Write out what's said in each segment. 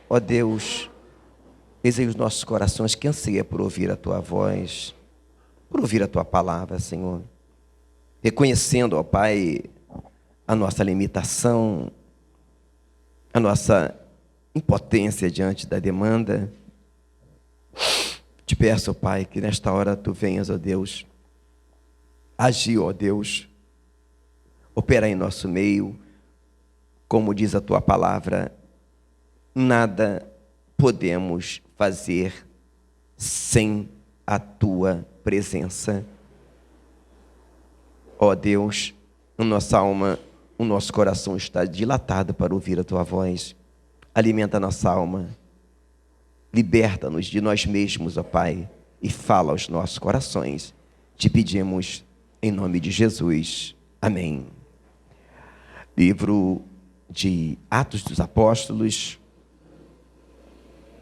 Ó Deus, eis aí os nossos corações que anseiam por ouvir a Tua voz, por ouvir a Tua palavra, Senhor. Reconhecendo, ó Pai, a nossa limitação, a nossa impotência diante da demanda. Te peço, ó Pai, que nesta hora Tu venhas, ó Deus, agir, ó Deus, opera em nosso meio, como diz a Tua palavra, nada podemos fazer sem a Tua presença. Ó Deus, a nossa alma, o nosso coração está dilatado para ouvir a Tua voz. Alimenta a nossa alma, liberta-nos de nós mesmos, ó Pai, e fala aos nossos corações. Te pedimos em nome de Jesus. Amém. Livro de Atos dos Apóstolos,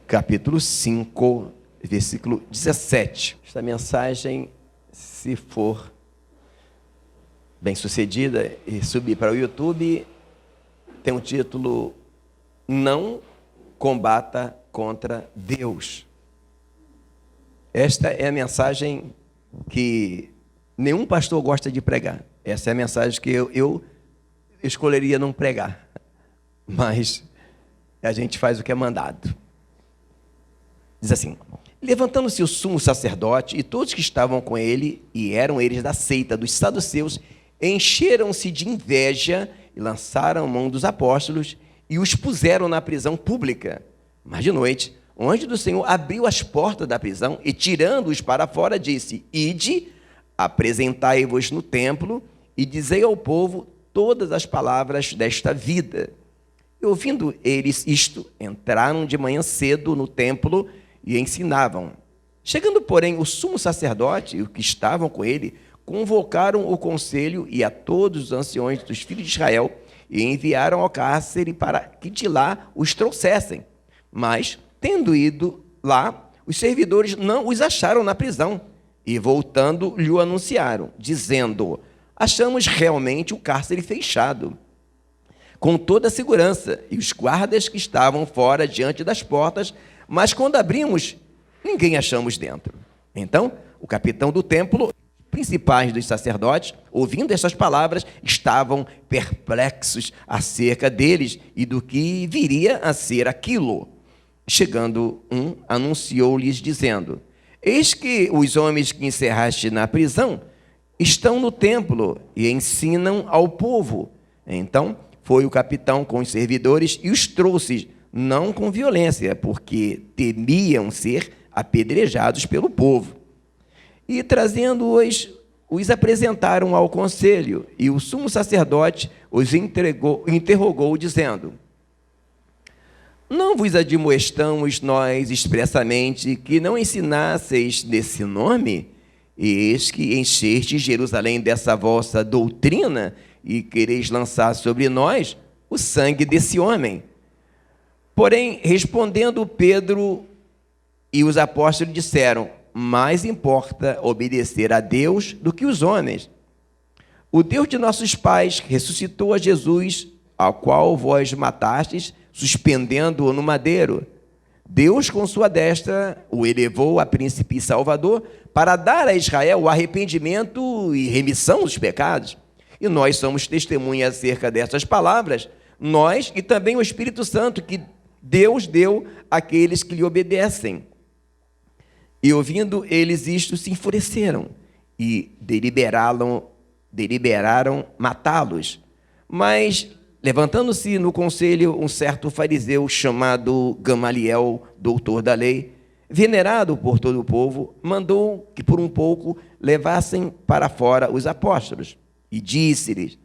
capítulo 5, versículo 17. Esta mensagem, se for bem sucedida e subir para o YouTube, tem um título: Não combata contra Deus. Esta é a mensagem que nenhum pastor gosta de pregar. Essa é a mensagem que eu escolheria não pregar, mas a gente faz o que é mandado. Diz assim: levantando-se o sumo sacerdote e todos que estavam com ele, e eram eles da seita dos saduceus, encheram-se de inveja e lançaram mão dos apóstolos e os puseram na prisão pública. Mas de noite, o anjo do Senhor abriu as portas da prisão e, tirando-os para fora, disse: Ide, apresentai-vos no templo e dizei ao povo todas as palavras desta vida. E ouvindo eles isto, entraram de manhã cedo no templo e ensinavam. Chegando, porém, o sumo sacerdote e os que estavam com ele, convocaram o conselho e a todos os anciões dos filhos de Israel e enviaram ao cárcere para que de lá os trouxessem. Mas, tendo ido lá, os servidores não os acharam na prisão e, voltando, lhe anunciaram, dizendo: achamos realmente o cárcere fechado, com toda a segurança, e os guardas que estavam fora diante das portas, mas quando abrimos, ninguém achamos dentro. Então, o capitão do templo, principais dos sacerdotes, ouvindo estas palavras, estavam perplexos acerca deles e do que viria a ser aquilo. Chegando anunciou-lhes, dizendo: eis que os homens que encerraste na prisão estão no templo e ensinam ao povo. Então foi o capitão com os servidores e os trouxe, não com violência, porque temiam ser apedrejados pelo povo. E trazendo-os, os apresentaram ao conselho, e o sumo sacerdote os interrogou, dizendo: não vos admoestamos nós expressamente que não ensinasseis nesse nome? Eis que enchestes Jerusalém dessa vossa doutrina, e quereis lançar sobre nós o sangue desse homem. Porém, respondendo Pedro e os apóstolos disseram: mais importa obedecer a Deus do que os homens. O Deus de nossos pais ressuscitou a Jesus, ao qual vós matastes, suspendendo-o no madeiro. Deus, com sua destra, o elevou a príncipe e salvador, para dar a Israel o arrependimento e remissão dos pecados. E nós somos testemunhas acerca dessas palavras, nós e também o Espírito Santo, que Deus deu àqueles que lhe obedecem. E ouvindo eles isto, se enfureceram e deliberaram matá-los. Mas, levantando-se no conselho um certo fariseu chamado Gamaliel, doutor da lei, venerado por todo o povo, mandou que por um pouco levassem para fora os apóstolos. E disse-lhes: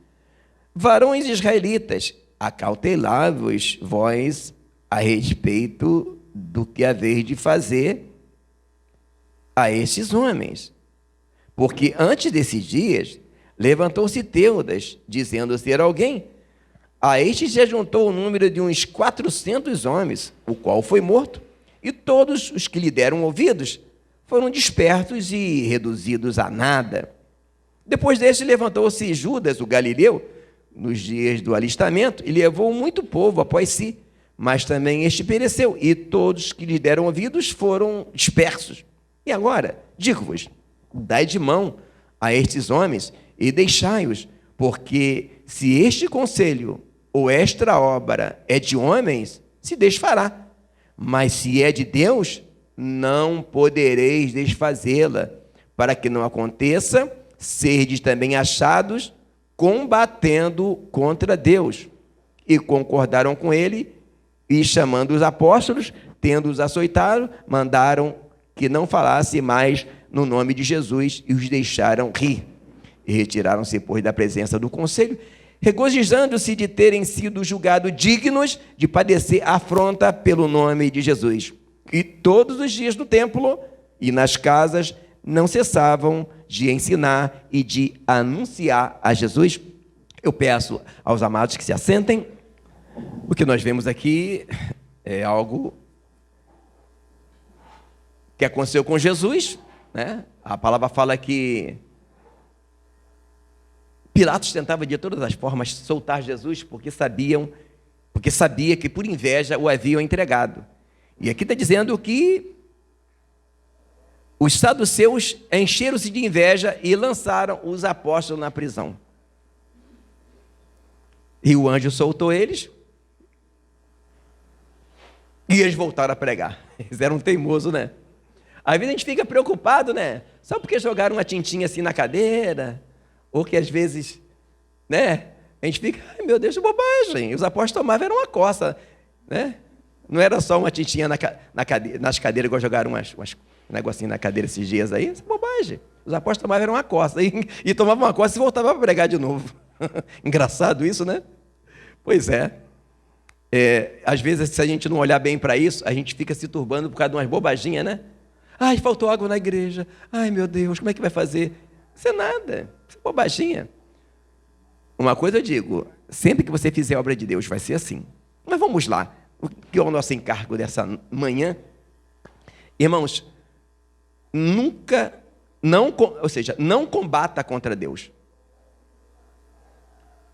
varões israelitas, acautelai-vos vós a respeito do que haveis de fazer a estes homens. Porque antes desses dias levantou-se Teudas, dizendo ser alguém. A este se juntou o número de uns 400 homens, o qual foi morto, e todos os que lhe deram ouvidos foram dispersos e reduzidos a nada. Depois deste levantou-se Judas, o Galileu, nos dias do alistamento, e levou muito povo após si, mas também este pereceu, e todos que lhe deram ouvidos foram dispersos. E agora, digo-vos, dai de mão a estes homens e deixai-os, porque se este conselho ou esta obra é de homens, se desfará. Mas se é de Deus, não podereis desfazê-la, para que não aconteça, serdes também achados combatendo contra Deus. E concordaram com ele, e chamando os apóstolos, tendo-os açoitado, mandaram que não falasse mais no nome de Jesus, e os deixaram rir. E retiraram-se, pois, da presença do conselho, regozijando-se de terem sido julgados dignos de padecer afronta pelo nome de Jesus. E todos os dias no templo e nas casas não cessavam de ensinar e de anunciar a Jesus. Eu peço aos amados que se assentem. O que nós vemos aqui é algo que aconteceu com Jesus, né? A palavra fala que Pilatos tentava de todas as formas soltar Jesus, porque sabia que por inveja o haviam entregado. E aqui está dizendo que os saduceus encheram-se de inveja e lançaram os apóstolos na prisão. E o anjo soltou eles, e eles voltaram a pregar. Eles eram teimosos, né? Às vezes a gente fica preocupado, né? Só porque jogaram uma tintinha assim na cadeira, ou que às vezes, né? A gente fica, ai meu Deus, que bobagem. Os apóstolos tomavam, era uma coça, né? Não era só uma tintinha nas cadeiras, igual jogaram um negocinho na cadeira esses dias aí. Isso é bobagem. Os apóstolos tomavam, era uma coça. E tomavam uma coça e voltavam a pregar de novo. Engraçado isso, né? Pois é. Às vezes, se a gente não olhar bem para isso, a gente fica se turbando por causa de umas bobaginhas, né? Ai, faltou água na igreja. Ai, meu Deus, como é que vai fazer? Isso é nada. Isso é bobaginha. Uma coisa eu digo, sempre que você fizer a obra de Deus, vai ser assim. Mas vamos lá. O que é o nosso encargo dessa manhã? Irmãos, não combata contra Deus.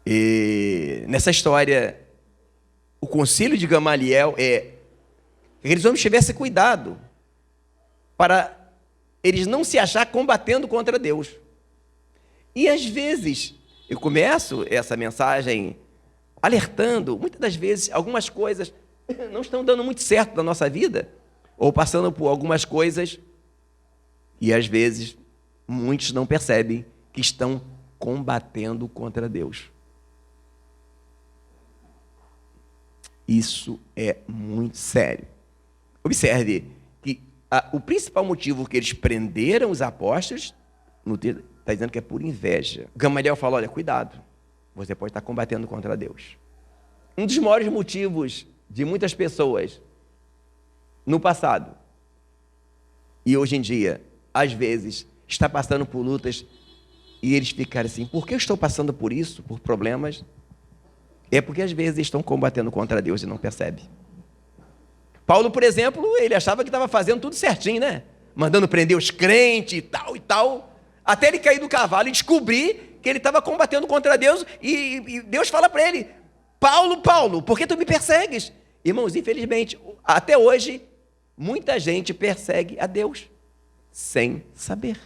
E nessa história, o conselho de Gamaliel é que aqueles homens tivessem cuidado para eles não se achar combatendo contra Deus. E às vezes, eu começo essa mensagem alertando, muitas das vezes, algumas coisas não estão dando muito certo na nossa vida, ou passando por algumas coisas, e às vezes, muitos não percebem que estão combatendo contra Deus. Isso é muito sério. Observe que o principal motivo que eles prenderam os apóstolos, no texto, está dizendo que é por inveja. Gamaliel fala, olha, cuidado, você pode estar combatendo contra Deus. Um dos maiores motivos de muitas pessoas no passado e hoje em dia, às vezes, está passando por lutas e eles ficaram assim, por que eu estou passando por isso, por problemas? É porque às vezes estão combatendo contra Deus e não percebem. Paulo, por exemplo, ele achava que estava fazendo tudo certinho, né? Mandando prender os crentes e tal, até ele cair do cavalo e descobrir que ele estava combatendo contra Deus e Deus fala para ele, Paulo, por que tu me persegues? Irmãos, infelizmente, até hoje, muita gente persegue a Deus sem saber.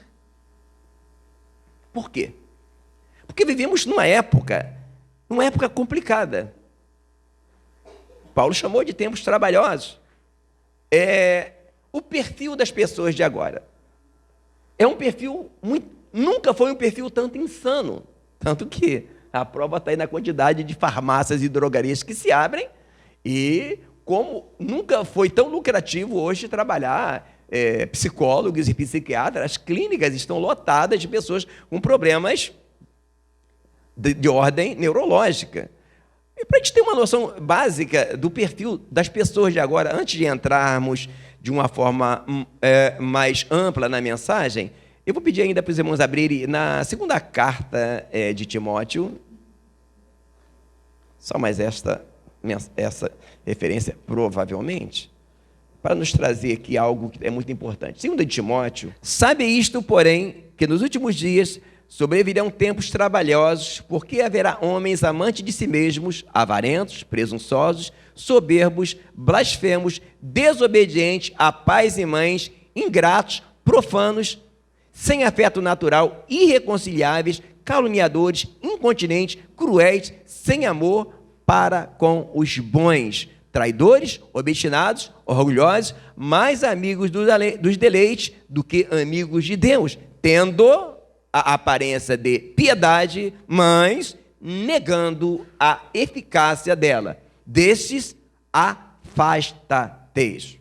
Por quê? Porque vivemos numa época complicada. Paulo chamou de tempos trabalhosos. O perfil das pessoas de agora é um perfil nunca foi um perfil tanto insano, tanto que a prova está aí na quantidade de farmácias e drogarias que se abrem e como nunca foi tão lucrativo hoje trabalhar psicólogos e psiquiatras. As clínicas estão lotadas de pessoas com problemas de ordem neurológica. E para a gente ter uma noção básica do perfil das pessoas de agora, antes de entrarmos de uma forma mais ampla na mensagem, eu vou pedir ainda para os irmãos abrirem na segunda carta de Timóteo, só mais essa referência, provavelmente, para nos trazer aqui algo que é muito importante. 2 de Timóteo, sabe isto, porém, que nos últimos dias sobrevirão tempos trabalhosos, porque haverá homens amantes de si mesmos, avarentos, presunçosos, soberbos, blasfemos, desobedientes a pais e mães, ingratos, profanos, sem afeto natural, irreconciliáveis, caluniadores, incontinentes, cruéis, sem amor para com os bons, traidores, obstinados, orgulhosos, mais amigos dos deleites do que amigos de Deus, tendo a aparência de piedade, mas negando a eficácia dela. Destes, afasta-te.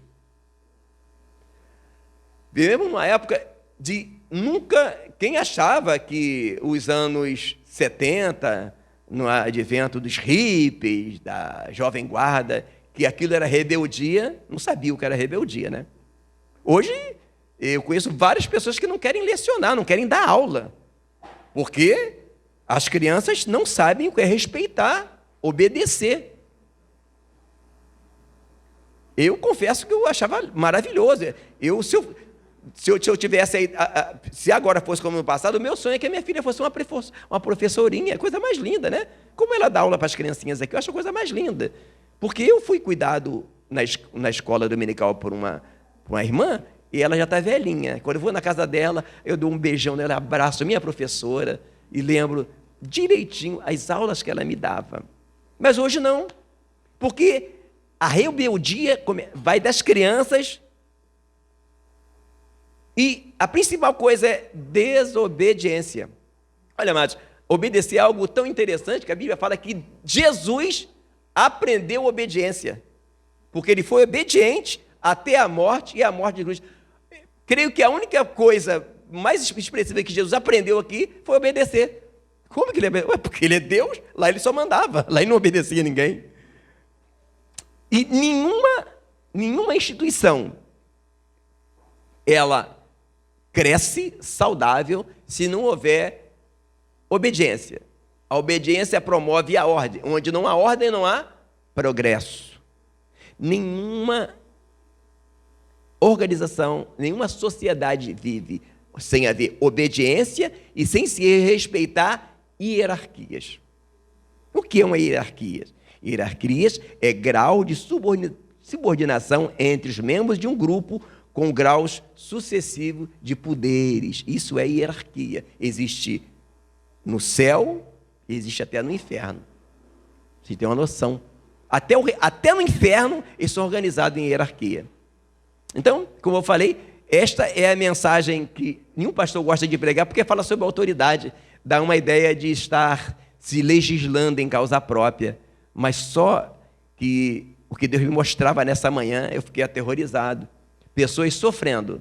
Vivemos numa época de nunca... Quem achava que os anos 70, no advento dos hippies, da jovem guarda, que aquilo era rebeldia, não sabia o que era rebeldia, né? Hoje, eu conheço várias pessoas que não querem lecionar, não querem dar aula, porque as crianças não sabem o que é respeitar, obedecer. Eu confesso que eu achava maravilhoso. Se eu tivesse aí, se agora fosse como no passado, o meu sonho é que a minha filha fosse uma professorinha, coisa mais linda, né? Como ela dá aula para as criancinhas aqui, eu acho a coisa mais linda. Porque eu fui cuidado na escola dominical por uma irmã, e ela já está velhinha. Quando eu vou na casa dela, eu dou um beijão nela, abraço a minha professora, e lembro direitinho as aulas que ela me dava. Mas hoje não, porque a rebeldia vai das crianças. E a principal coisa é desobediência. Olha, amados, obedecer é algo tão interessante que a Bíblia fala que Jesus aprendeu obediência, porque ele foi obediente até a morte e a morte de cruz. Creio que a única coisa mais expressiva que Jesus aprendeu aqui foi obedecer. Como que ele obedeceu? Porque ele é Deus, lá ele só mandava, lá ele não obedecia a ninguém. E nenhuma instituição, ela cresce saudável se não houver obediência. A obediência promove a ordem. Onde não há ordem, não há progresso. Nenhuma organização, nenhuma sociedade vive sem haver obediência e sem se respeitar hierarquias. O que é uma hierarquia? Hierarquias é grau de subordinação entre os membros de um grupo com graus sucessivos de poderes. Isso é hierarquia. Existe no céu, existe até no inferno. Você tem uma noção. Até no inferno, eles são organizados em hierarquia. Então, como eu falei, esta é a mensagem que nenhum pastor gosta de pregar, porque fala sobre autoridade, dá uma ideia de estar se legislando em causa própria. Mas só que o que Deus me mostrava nessa manhã, eu fiquei aterrorizado. Pessoas sofrendo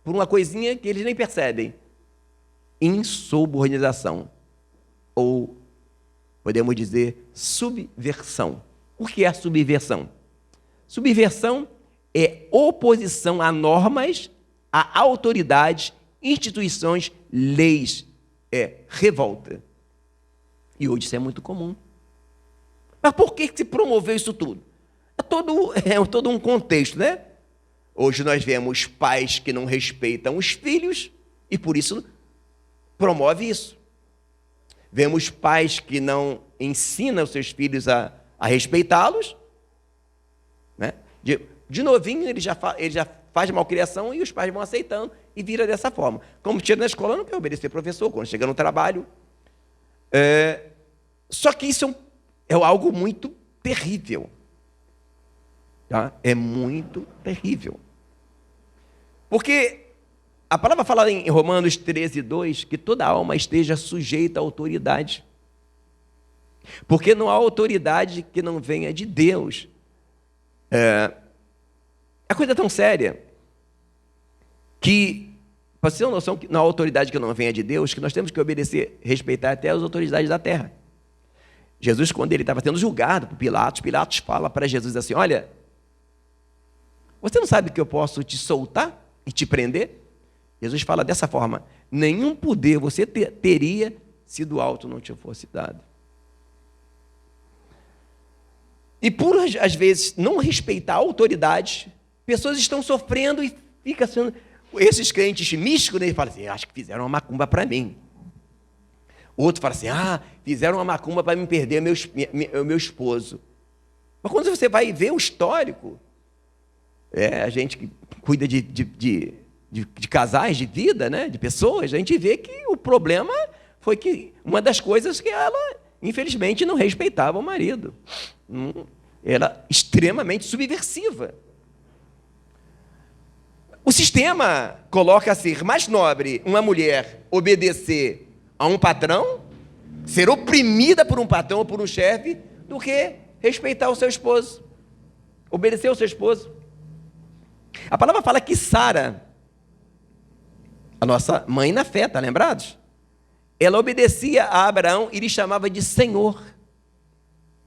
por uma coisinha que eles nem percebem. Insubordinação. Ou, podemos dizer, subversão. O que é subversão? Subversão é oposição a normas, a autoridades, instituições, leis. É revolta. E hoje isso é muito comum. Mas por que se promoveu isso tudo? É todo um contexto, né? Hoje nós vemos pais que não respeitam os filhos e por isso promove isso. Vemos pais que não ensinam os seus filhos a respeitá-los, né? De novinho ele já faz malcriação e os pais vão aceitando e vira dessa forma. Como chega na escola, não quer obedecer professor, quando chega no trabalho. Só que isso é algo muito terrível. Tá? É muito terrível. Porque a palavra fala em Romanos 13:2 que toda alma esteja sujeita à autoridade. Porque não há autoridade que não venha de Deus. A coisa é tão séria que, para você ter uma noção que não há autoridade que não venha de Deus, que nós temos que obedecer, respeitar até as autoridades da terra. Jesus, quando ele estava sendo julgado por Pilatos, Pilatos fala para Jesus assim: olha, você não sabe que eu posso te soltar e te prender? Jesus fala dessa forma: nenhum poder você teria se do alto não te fosse dado. E por, às vezes, não respeitar a autoridade, pessoas estão sofrendo e fica sendo... Esses crentes místicos, né, falam assim: acho que fizeram uma macumba para mim. Outro fala assim, fizeram uma macumba para me perder o meu esposo. Mas quando você vai ver o histórico, a gente que cuida de casais, de vida, né, de pessoas, a gente vê que o problema foi que uma das coisas que ela, infelizmente, não respeitava o marido. Era extremamente subversiva. O sistema coloca ser mais nobre uma mulher obedecer a um patrão, ser oprimida por um patrão ou por um chefe, do que respeitar o seu esposo, obedecer ao seu esposo. A palavra fala que Sara, a nossa mãe na fé, está lembrados? Ela obedecia a Abraão e lhe chamava de Senhor.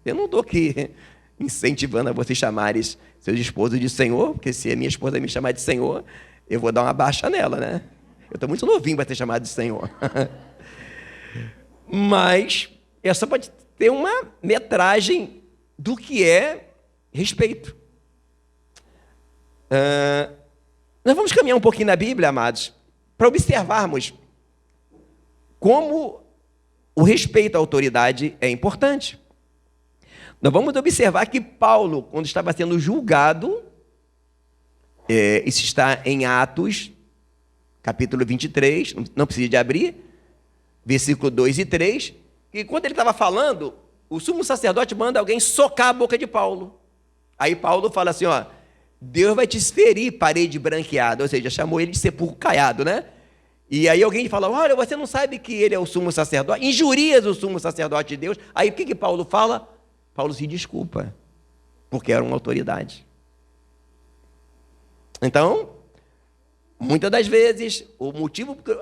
Eu não estou aqui incentivando a vocês chamarem seus esposos de Senhor, porque se a minha esposa me chamar de Senhor, eu vou dar uma baixa nela, né? Eu estou muito novinho para ser chamado de Senhor. Mas essa pode ter uma metragem do que é respeito. Nós vamos caminhar um pouquinho na Bíblia, amados, para observarmos como o respeito à autoridade é importante. Nós vamos observar que Paulo, quando estava sendo julgado, isso está em Atos, capítulo 23, não precisa de abrir, versículo 2 e 3, e quando ele estava falando, o sumo sacerdote manda alguém socar a boca de Paulo. Aí Paulo fala assim, Deus vai te ferir, parede branqueada, ou seja, chamou ele de sepulcro caiado, né? E aí alguém fala, olha, você não sabe que ele é o sumo sacerdote, injurias o sumo sacerdote de Deus. Aí o que Paulo fala? Paulo se desculpa, porque era uma autoridade. Então, muitas das vezes, o motivo por que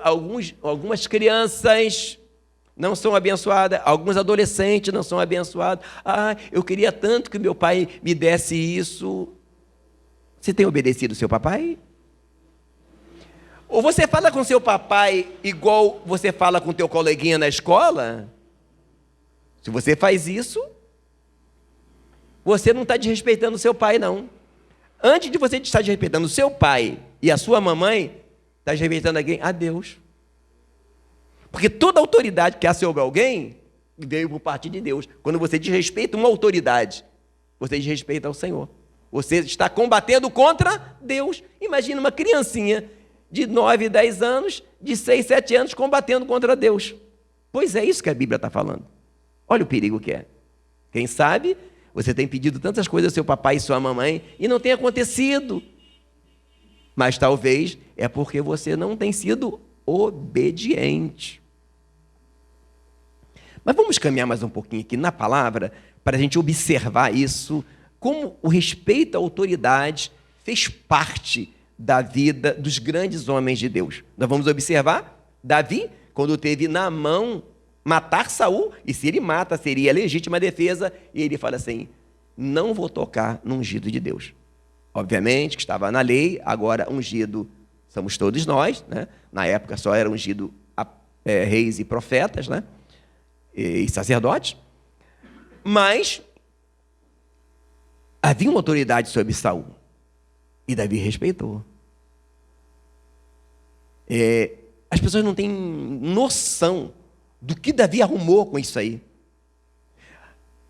algumas crianças não são abençoadas, alguns adolescentes não são abençoados. Eu queria tanto que meu pai me desse isso. Você tem obedecido seu papai? Ou você fala com seu papai igual você fala com teu coleguinha na escola? Se você faz isso, você não está desrespeitando seu pai, não. Antes de você estar desrespeitando seu pai e a sua mamãe, está desrespeitando alguém? A Deus. Porque toda autoridade que há sobre alguém veio por parte de Deus. Quando você desrespeita uma autoridade, você desrespeita o Senhor. Você está combatendo contra Deus. Imagina uma criancinha de 9, 10 anos, de 6, 7 anos, combatendo contra Deus. Pois é isso que a Bíblia está falando. Olha o perigo que é. Quem sabe, você tem pedido tantas coisas ao seu papai e sua mamãe, e não tem acontecido. Mas talvez é porque você não tem sido obediente. Mas vamos caminhar mais um pouquinho aqui na palavra, para a gente observar isso, como o respeito à autoridade fez parte da vida dos grandes homens de Deus. Nós vamos observar Davi, quando teve na mão matar Saul, e se ele mata, seria legítima defesa, e ele fala assim, não vou tocar no ungido de Deus. Obviamente que estava na lei, agora ungido somos todos nós, né? Na época só era ungido reis e profetas, né? E sacerdotes, mas havia uma autoridade sobre Saul, e Davi respeitou. As pessoas não têm noção do que Davi arrumou com isso aí.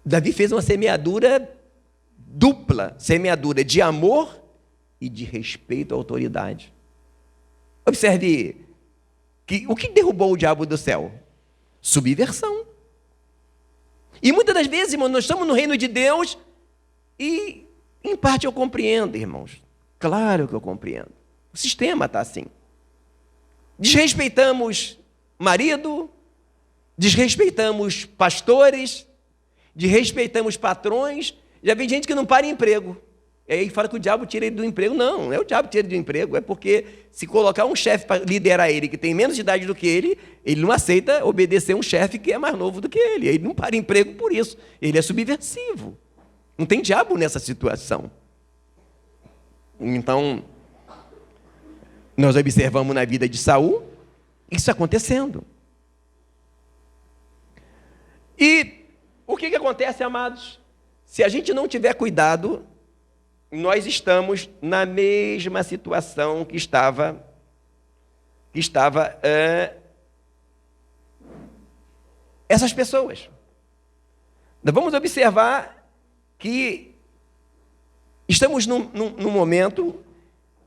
Davi fez uma semeadura dupla, semeadura de amor e de respeito à autoridade. Observe que o que derrubou o diabo do céu? Subversão. E muitas das vezes, irmãos, nós estamos no reino de Deus e, em parte, eu compreendo, irmãos. Claro que eu compreendo. O sistema está assim. Desrespeitamos marido, desrespeitamos pastores, desrespeitamos patrões. Já vi gente que não para em emprego. E aí fala que o diabo tira ele do emprego. Não, não é o diabo que tira ele do emprego. É porque se colocar um chefe para liderar ele, que tem menos de idade do que ele não aceita obedecer um chefe que é mais novo do que ele. Ele não para em emprego por isso. Ele é subversivo. Não tem diabo nessa situação. Então, nós observamos na vida de Saul isso acontecendo. E o que acontece, amados? Se a gente não tiver cuidado, nós estamos na mesma situação que estava essas pessoas. Nós vamos observar que estamos num momento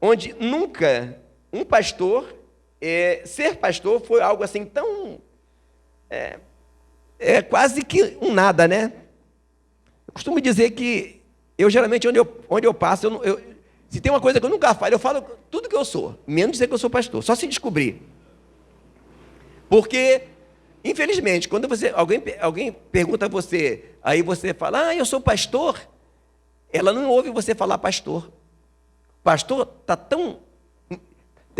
onde nunca um pastor, ser pastor foi algo assim tão... quase que um nada, né? Eu costumo dizer que eu geralmente, onde eu passo, se tem uma coisa que eu nunca falo, eu falo tudo que eu sou, menos dizer que eu sou pastor, só se descobrir. Porque, infelizmente, quando alguém pergunta a você, aí você fala, eu sou pastor, ela não ouve você falar pastor. Pastor está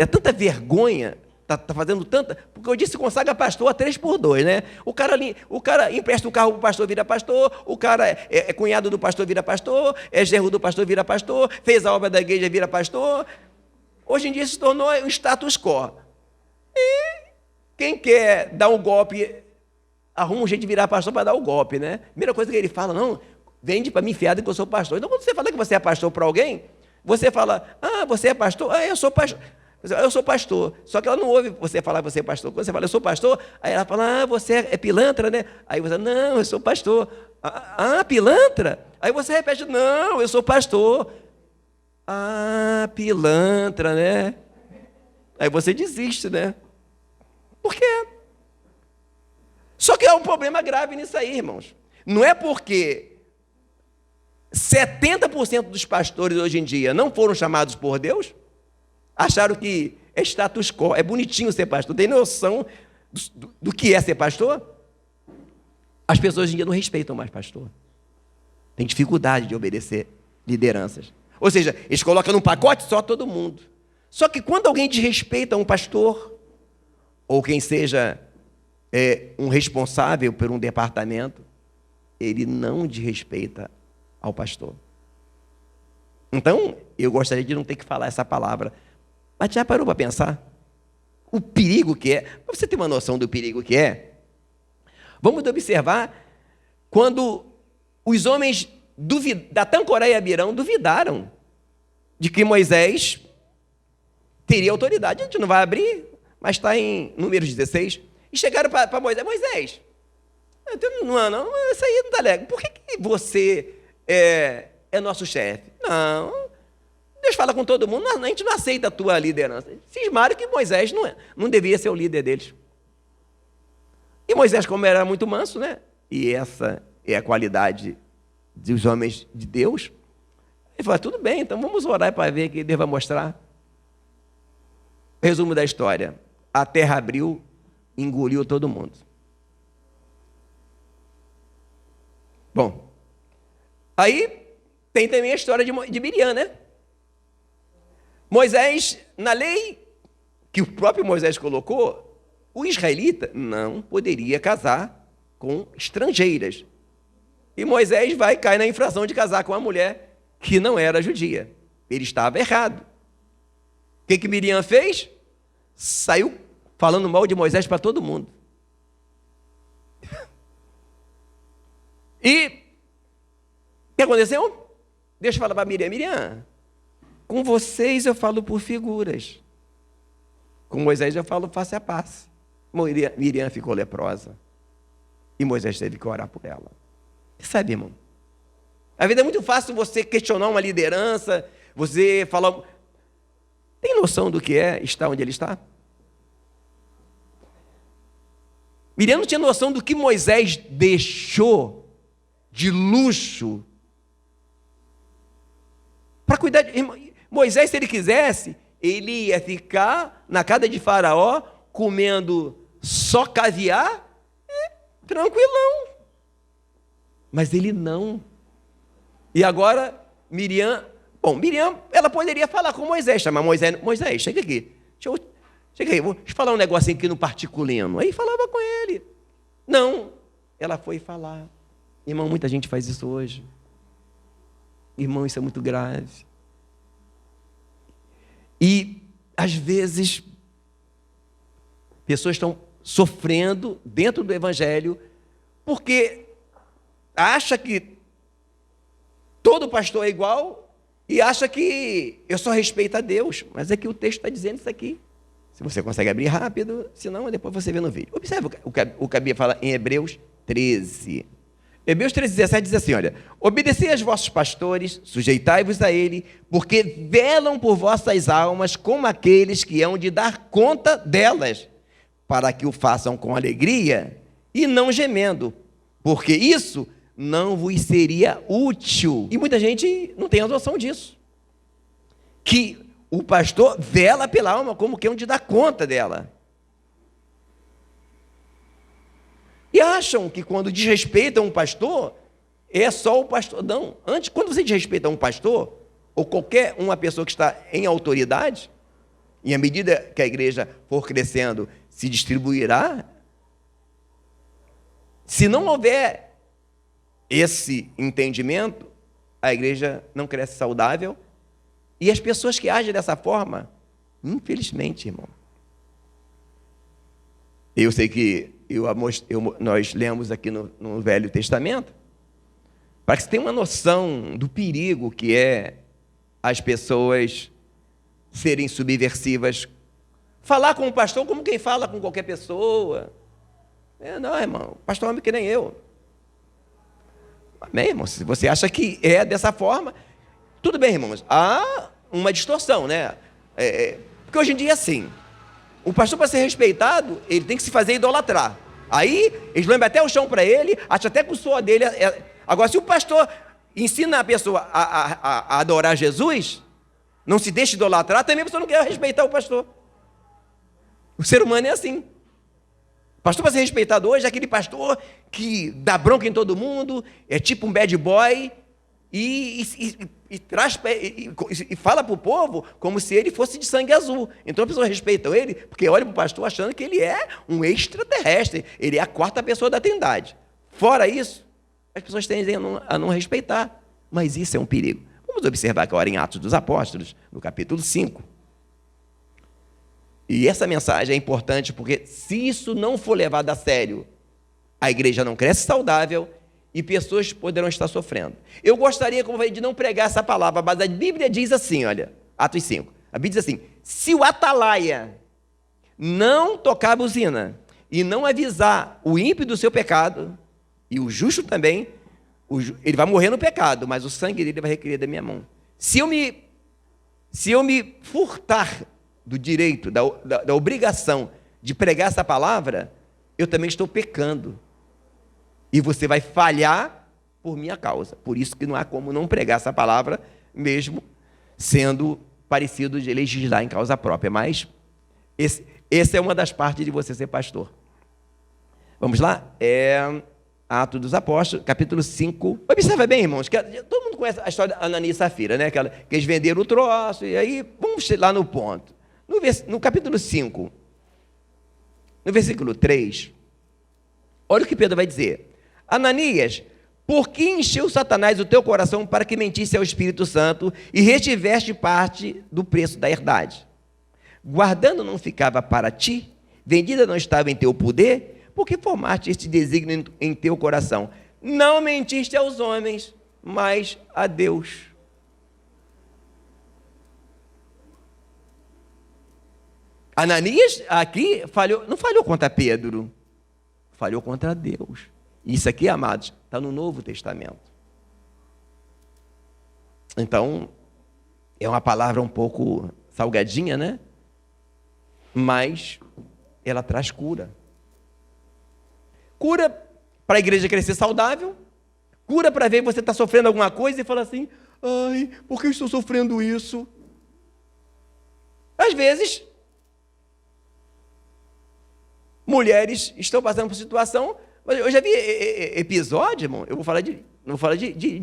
tanta vergonha, está fazendo tanta... Porque eu disse consagra pastor a 3x2, né? O cara empresta um carro para o pastor, vira pastor. O cara é cunhado do pastor, vira pastor. É genro do pastor, vira pastor. Fez a obra da igreja, vira pastor. Hoje em dia se tornou um status quo. E quem quer dar um golpe, arruma um jeito de virar pastor para dar o golpe, né? Primeira coisa que ele fala, não, vende para mim fiado que eu sou pastor. Então, quando você fala que você é pastor para alguém, você fala, você é pastor? Eu sou pastor. Eu sou pastor. Só que ela não ouve você falar que você é pastor. Quando você fala, eu sou pastor, aí ela fala, você é pilantra, né? Aí você, não, eu sou pastor. Pilantra? Aí você repete, não, eu sou pastor. Pilantra, né? Aí você desiste, né? Por quê? Só que há um problema grave nisso aí, irmãos. Não é porque 70% dos pastores hoje em dia não foram chamados por Deus, acharam que é status quo, é bonitinho ser pastor, tem noção do que é ser pastor? As pessoas hoje em dia não respeitam mais pastor. Tem dificuldade de obedecer lideranças. Ou seja, eles colocam num pacote só todo mundo. Só que quando alguém desrespeita um pastor, ou quem seja um responsável por um departamento, ele não desrespeita ao pastor. Então, eu gostaria de não ter que falar essa palavra. Mas já parou para pensar? O perigo que é, para você ter uma noção do perigo que é, vamos observar quando os homens da Tancoré e Abirão duvidaram de que Moisés teria autoridade. A gente não vai abrir, mas está em Números 16. E chegaram para Moisés, não, isso aí não está legal. Por que você é nosso chefe? Não, Deus fala com todo mundo, a gente não aceita a tua liderança. Cismaram que Moisés não devia ser o líder deles. E Moisés, como era muito manso, né? E essa é a qualidade dos homens de Deus. Ele falou, tudo bem, então vamos orar para ver o que Deus vai mostrar. Resumo da história. A terra abriu, engoliu todo mundo. Bom, aí tem também a história de Miriam, né? Moisés, na lei que o próprio Moisés colocou, o israelita não poderia casar com estrangeiras. E Moisés vai cair na infração de casar com uma mulher que não era judia. Ele estava errado. O que Miriam fez? Saiu falando mal de Moisés para todo mundo. E o que aconteceu? Deus fala para Miriam, com vocês eu falo por figuras. Com Moisés eu falo face a face. Miriam ficou leprosa. E Moisés teve que orar por ela. Você sabe, irmão? A vida é muito fácil você questionar uma liderança, você falar... Tem noção do que é estar onde ele está? Miriam não tinha noção do que Moisés deixou de luxo para cuidar de... Moisés, se ele quisesse, ele ia ficar na casa de Faraó, comendo só caviar, tranquilão. Mas ele não. E agora, Miriam, ela poderia falar com Moisés, chamar Moisés, chega aqui. Chega aí, vou te falar um negocinho aqui no particulino. Aí falava com ele. Não, ela foi falar. Irmão, muita gente faz isso hoje. Irmão, isso é muito grave. E, às vezes, pessoas estão sofrendo dentro do Evangelho porque acha que todo pastor é igual e acha que eu só respeito a Deus. Mas é que o texto está dizendo isso aqui. Se você consegue abrir rápido, senão depois você vê no vídeo. Observe o que a Bíblia fala em Hebreus 13. Hebreus 13:17 diz assim, olha: obedecei aos vossos pastores, sujeitai-vos a ele, porque velam por vossas almas como aqueles que hão de dar conta delas, para que o façam com alegria e não gemendo, porque isso não vos seria útil. E muita gente não tem a noção disso, que o pastor vela pela alma como que hão de dar conta dela. E acham que quando desrespeitam um pastor, é só o pastor. Não, antes, quando você desrespeita um pastor, ou qualquer uma pessoa que está em autoridade, e à medida que a igreja for crescendo, se distribuirá. Se não houver esse entendimento, a igreja não cresce saudável, e as pessoas que agem dessa forma, infelizmente, irmão. Eu sei que nós lemos aqui no Velho Testamento, para que você tenha uma noção do perigo que é as pessoas serem subversivas. Falar com o pastor como quem fala com qualquer pessoa. Não, irmão, o pastor é homem que nem eu. Amém, irmão? Se você acha que é dessa forma, tudo bem, irmãos. Há uma distorção, né? Porque hoje em dia é assim. O pastor, para ser respeitado, ele tem que se fazer idolatrar. Aí, eles lembram até o chão para ele, acha até que o suor dele... Agora, se o pastor ensina a pessoa a adorar Jesus, não se deixa idolatrar, também a pessoa não quer respeitar o pastor. O ser humano é assim. O pastor, para ser respeitado hoje, é aquele pastor que dá bronca em todo mundo, é tipo um bad boy, e fala para o povo como se ele fosse de sangue azul. Então, as pessoas respeitam ele, porque olha para o pastor achando que ele é um extraterrestre, ele é a quarta pessoa da Trindade. Fora isso, as pessoas tendem a não respeitar, mas isso é um perigo. Vamos observar agora em Atos dos Apóstolos, no capítulo 5. E essa mensagem é importante porque, se isso não for levado a sério, a igreja não cresce saudável e pessoas poderão estar sofrendo. Eu gostaria, como eu falei, de não pregar essa palavra, mas a Bíblia diz assim, olha, Atos 5. A Bíblia diz assim: se o atalaia não tocar a buzina e não avisar o ímpio do seu pecado, e o justo também, ele vai morrer no pecado, mas o sangue dele vai requerer da minha mão. Se eu me furtar do direito, da obrigação de pregar essa palavra, eu também estou pecando. E você vai falhar por minha causa. Por isso que não há como não pregar essa palavra, mesmo sendo parecido de legislar em causa própria. Mas essa é uma das partes de você ser pastor. Vamos lá? Atos dos Apóstolos, capítulo 5. Observa bem, irmãos, que todo mundo conhece a história de Ananias e Safira, né? Que eles venderam o troço, e aí vamos lá no ponto. No capítulo 5, no versículo 3, olha o que Pedro vai dizer. Ananias, por que encheu Satanás o teu coração para que mentisse ao Espírito Santo e retiveste parte do preço da herdade? Guardando não ficava para ti, vendida não estava em teu poder, por que formaste este desígnio em teu coração? Não mentiste aos homens, mas a Deus. Ananias aqui não falhou contra Pedro, falhou contra Deus. Isso aqui, amados, está no Novo Testamento. Então, é uma palavra um pouco salgadinha, né? Mas ela traz cura. Cura para a igreja crescer saudável, cura para ver que você está sofrendo alguma coisa e fala assim: ai, por que eu estou sofrendo isso? Às vezes, mulheres estão passando por situação, mas eu já vi episódio, irmão, eu vou falar de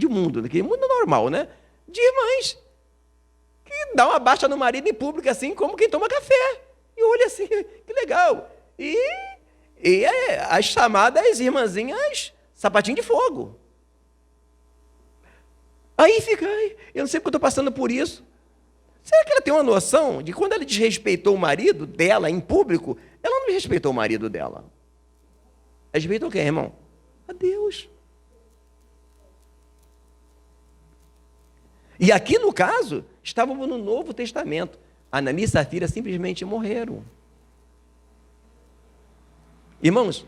mundo, que mundo normal, né? De irmãs que dá uma baixa no marido em público, assim, como quem toma café. E olha assim, que legal. E as chamadas irmãzinhas sapatinho de fogo. Aí fica, eu não sei porque eu estou passando por isso. Será que ela tem uma noção de quando ela desrespeitou o marido dela em público, ela não respeitou o marido dela? Ela respeitou quem, irmão? A Deus. E aqui, no caso, estávamos no Novo Testamento. Ananias e Safira simplesmente morreram. Irmãos,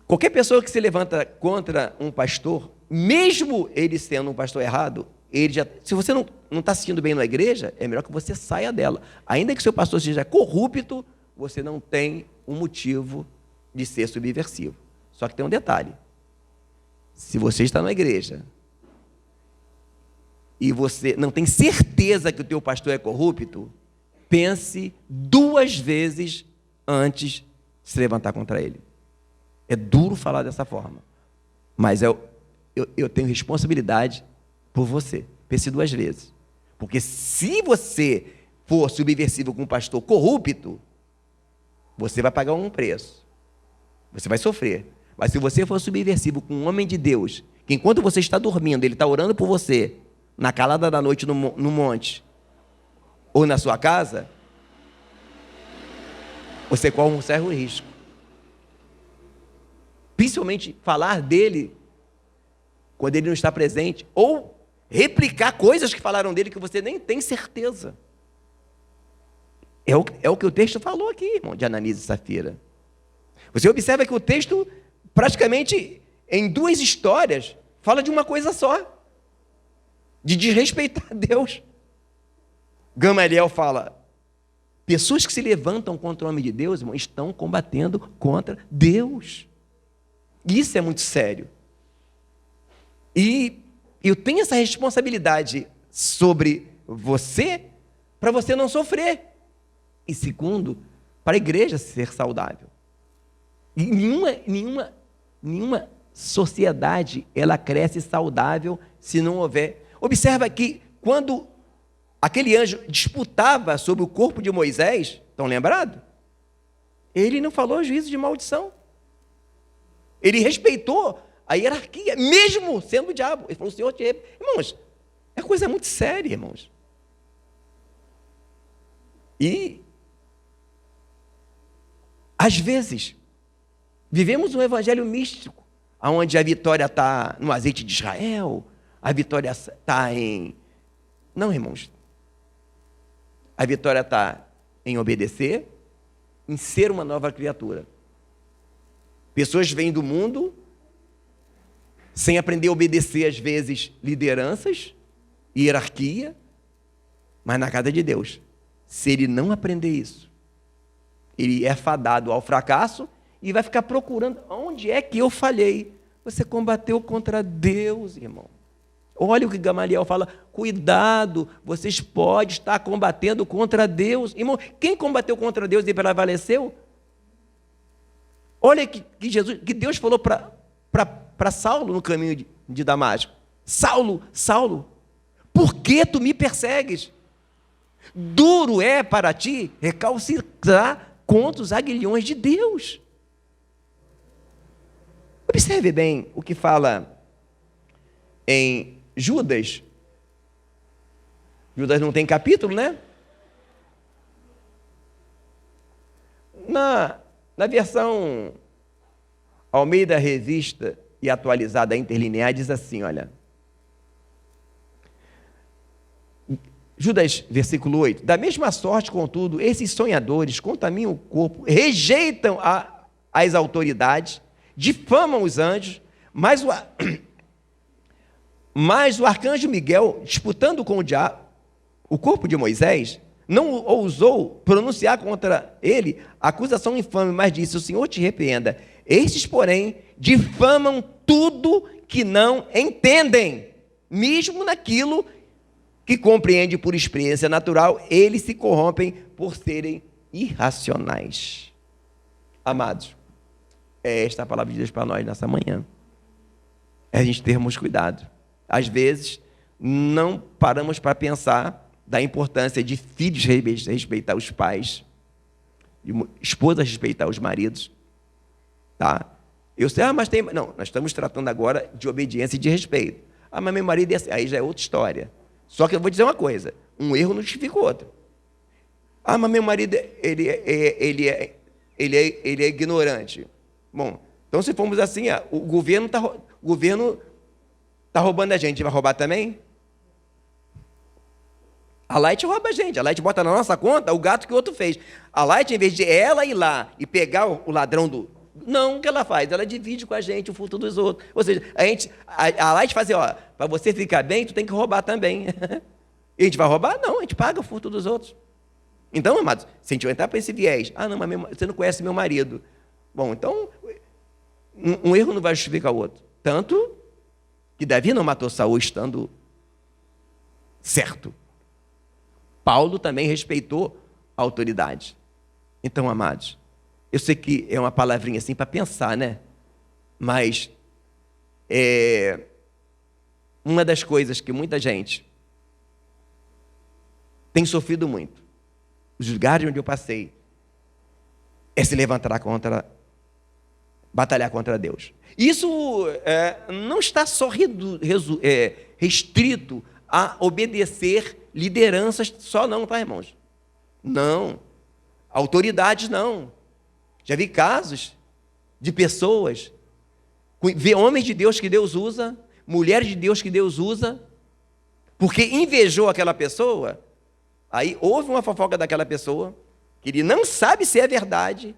qualquer pessoa que se levanta contra um pastor, mesmo ele sendo um pastor errado, se você não está se sentindo bem na igreja, é melhor que você saia dela. Ainda que seu pastor seja corrupto, você não tem um motivo de ser subversivo. Só que tem um detalhe. Se você está na igreja e você não tem certeza que o teu pastor é corrupto, pense 2 vezes antes de se levantar contra ele. É duro falar dessa forma, mas eu tenho responsabilidade por você. Pense 2 vezes. Porque se você for subversivo com um pastor corrupto, você vai pagar um preço. Você vai sofrer. Mas se você for subversivo com um homem de Deus, que enquanto você está dormindo, ele está orando por você, na calada da noite no monte, ou na sua casa, você corre um sério risco. Principalmente falar dele quando ele não está presente, ou replicar coisas que falaram dele que você nem tem certeza. É o que o texto falou aqui, irmão, de Ananias e Safira. Você observa que o texto, praticamente, em 2 histórias, fala de uma coisa só, de desrespeitar a Deus. Gamaliel fala, pessoas que se levantam contra o homem de Deus, irmão, estão combatendo contra Deus. Isso é muito sério. E eu tenho essa responsabilidade sobre você, para você não sofrer. E segundo, para a igreja ser saudável. E nenhuma sociedade, ela cresce saudável se não houver. Observa que quando aquele anjo disputava sobre o corpo de Moisés, estão lembrados? Ele não falou juízo de maldição. Ele respeitou a hierarquia, mesmo sendo o diabo. Ele falou, Senhor, irmãos, é coisa muito séria, irmãos. E, às vezes, vivemos um evangelho místico, onde a vitória está no azeite de Israel, a vitória está em... Não, irmãos. A vitória está em obedecer, em ser uma nova criatura. Pessoas vêm do mundo sem aprender a obedecer, às vezes, lideranças, hierarquia, mas na casa de Deus, se ele não aprender isso, ele é fadado ao fracasso e vai ficar procurando onde é que eu falhei. Você combateu contra Deus, irmão. Olha o que Gamaliel fala, cuidado, vocês podem estar combatendo contra Deus. Irmão, quem combateu contra Deus e prevaleceu? Olha que Deus falou para Saulo no caminho de Damasco. Saulo, Saulo, por que tu me persegues? Duro é para ti recalcitrar contra os aguilhões de Deus. Observe bem o que fala em Judas. Judas não tem capítulo, né? Na versão Almeida Revista e Atualizada Interlinear diz assim, olha. Judas, versículo 8. Da mesma sorte, contudo, esses sonhadores contaminam o corpo, rejeitam as autoridades, difamam os anjos, mas o arcanjo Miguel, disputando com o diabo, o corpo de Moisés, não ousou pronunciar contra ele acusação infame, mas disse, o Senhor te repreenda. Estes, porém, difamam tudo que não entendem, mesmo naquilo que compreende por experiência natural, eles se corrompem por serem irracionais. Amados, é esta a palavra de Deus para nós nessa manhã. É a gente termos cuidado. Às vezes, não paramos para pensar da importância de filhos respeitar os pais, de esposas respeitar os maridos. Tá? Eu sei, mas tem... Não, nós estamos tratando agora de obediência e de respeito. Ah, mas meu marido é assim. Aí já é outra história. Só que eu vou dizer uma coisa, um erro não justifica o outro. Ah, mas meu marido, ele é ignorante. Bom, então se formos assim, o governo está roubando a gente, vai roubar também? A Light rouba a gente. A Light bota na nossa conta o gato que o outro fez. A Light, em vez de ela ir lá e pegar o ladrão do... Não, o que ela faz? Ela divide com a gente o furto dos outros. Ou seja, a Light faz assim, ó, para você ficar bem, tu tem que roubar também. E a gente vai roubar? Não, a gente paga o furto dos outros. Então, amados, se a gente entrar para esse viés, não, mas você não conhece meu marido. Bom, então, um erro não vai justificar o outro. Tanto que Davi não matou Saul estando certo. Paulo também respeitou a autoridade. Então, amados, eu sei que é uma palavrinha assim para pensar, né? Mas uma das coisas que muita gente tem sofrido muito, os lugares onde eu passei, é se levantar batalhar contra Deus. Isso não está só restrito a obedecer lideranças só não, tá, irmãos? Não. Autoridades não. Já vi casos de pessoas, ver homens de Deus que Deus usa, mulheres de Deus que Deus usa, porque invejou aquela pessoa, aí houve uma fofoca daquela pessoa, que ele não sabe se é verdade,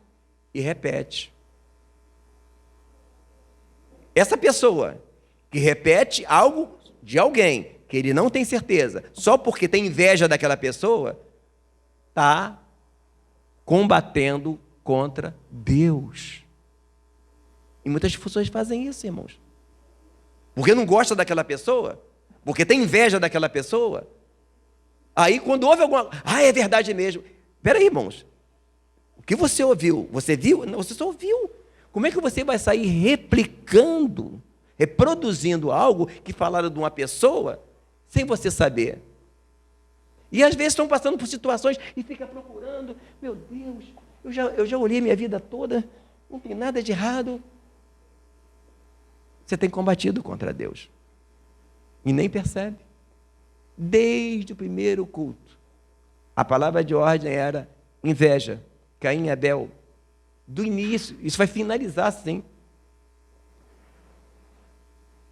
e repete. Essa pessoa que repete algo de alguém, que ele não tem certeza, só porque tem inveja daquela pessoa, está combatendo contra Deus. E muitas pessoas fazem isso, irmãos. Porque não gosta daquela pessoa, porque tem inveja daquela pessoa. Aí quando houve alguma... é verdade mesmo. Espera aí, irmãos. O que você ouviu? Você viu? Não, você só ouviu. Como é que você vai sair replicando, reproduzindo algo que falaram de uma pessoa sem você saber? E às vezes estão passando por situações e fica procurando. Meu Deus, eu já olhei minha vida toda, não tem nada de errado. Você tem combatido contra Deus. E nem percebe. Desde o primeiro culto, a palavra de ordem era inveja, Caim e Abel. Do início, isso vai finalizar assim.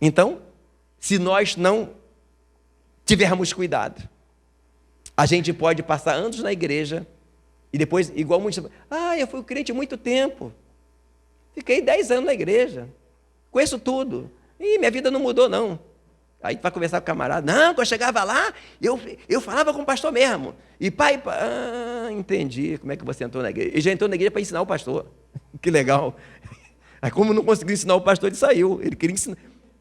Então, se nós não tivermos cuidado, a gente pode passar anos na igreja e depois, igual muitos, eu fui crente há muito tempo, fiquei 10 anos na igreja, conheço tudo, e minha vida não mudou não. Aí vai conversar com o camarada, não, quando eu chegava lá, eu falava com o pastor mesmo, e pai, entendi como é que você entrou na igreja, e já entrou na igreja para ensinar o pastor, que legal. Aí como não conseguiu ensinar o pastor, ele saiu, ele queria ensinar.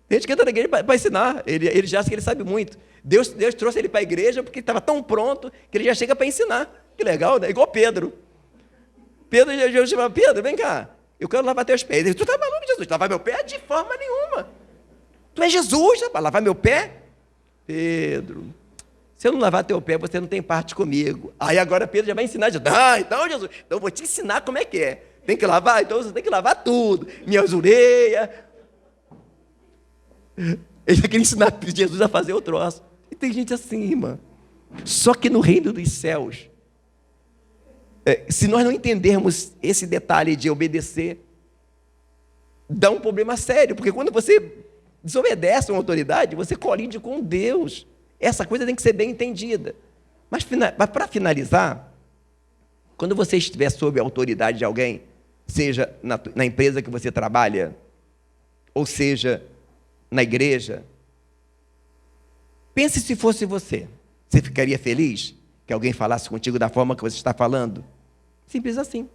Tem gente que entra na igreja para ensinar, ele já acha que ele sabe muito. Deus trouxe ele para a igreja porque ele estava tão pronto que ele já chega para ensinar. Que legal, né? Igual Pedro. Pedro já chama, Pedro, vem cá, eu quero lavar teus pés. Ele, tu está maluco, Jesus? Lavar meu pé? De forma nenhuma. Tu é Jesus, para lavar meu pé? Pedro, se eu não lavar teu pé, você não tem parte comigo. Aí agora Pedro já vai ensinar, então Jesus, então eu vou te ensinar como é que é. Tem que lavar? Então você tem que lavar tudo. Minhas orelhas. Ele já queria ensinar Jesus a fazer o troço. E tem gente assim, irmã. Só que no reino dos céus, se nós não entendermos esse detalhe de obedecer, dá um problema sério, porque quando você desobedece uma autoridade, você colide com Deus. Essa coisa tem que ser bem entendida. Mas para finalizar, quando você estiver sob a autoridade de alguém, seja na empresa que você trabalha, ou seja, na igreja, pense se fosse você. Você ficaria feliz que alguém falasse contigo da forma que você está falando? Simples assim.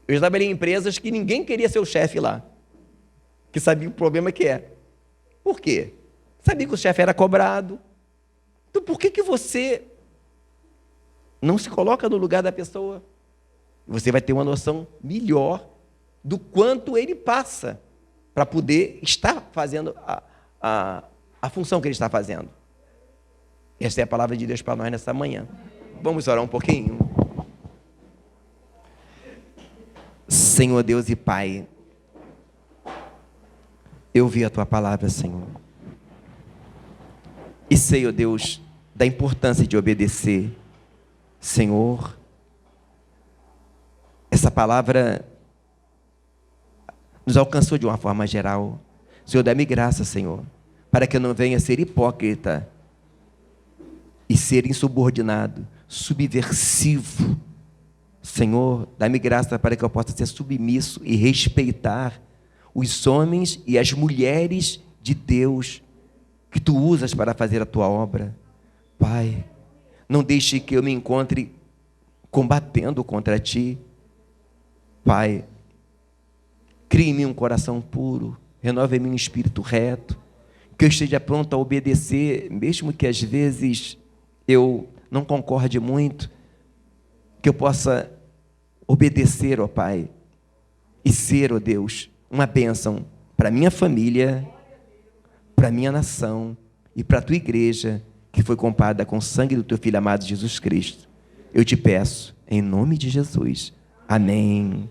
Eu já trabalhei em empresas que ninguém queria ser o chefe lá, que sabia o problema que é. Por quê? Sabia que o chefe era cobrado. Então por que você não se coloca no lugar da pessoa? Você vai ter uma noção melhor do quanto ele passa para poder estar fazendo a função que ele está fazendo. Essa é a palavra de Deus para nós nessa manhã. Vamos orar um pouquinho? Senhor Deus e Pai, eu vi a Tua palavra, Senhor. E sei, ó Deus, da importância de obedecer. Senhor, essa palavra nos alcançou de uma forma geral. Senhor, dá-me graça, Senhor, para que eu não venha ser hipócrita e ser insubordinado, subversivo. Senhor, dá-me graça para que eu possa ser submisso e respeitar os homens e as mulheres de Deus que tu usas para fazer a tua obra. Pai, não deixe que eu me encontre combatendo contra ti. Pai, crie em mim um coração puro, renove em mim um espírito reto, que eu esteja pronto a obedecer, mesmo que às vezes eu não concorde muito, que eu possa obedecer, ó Pai, e ser, ó Deus, uma bênção para a minha família, para a minha nação e para a tua igreja, que foi comprada com o sangue do teu Filho amado Jesus Cristo. Eu te peço, em nome de Jesus. Amém.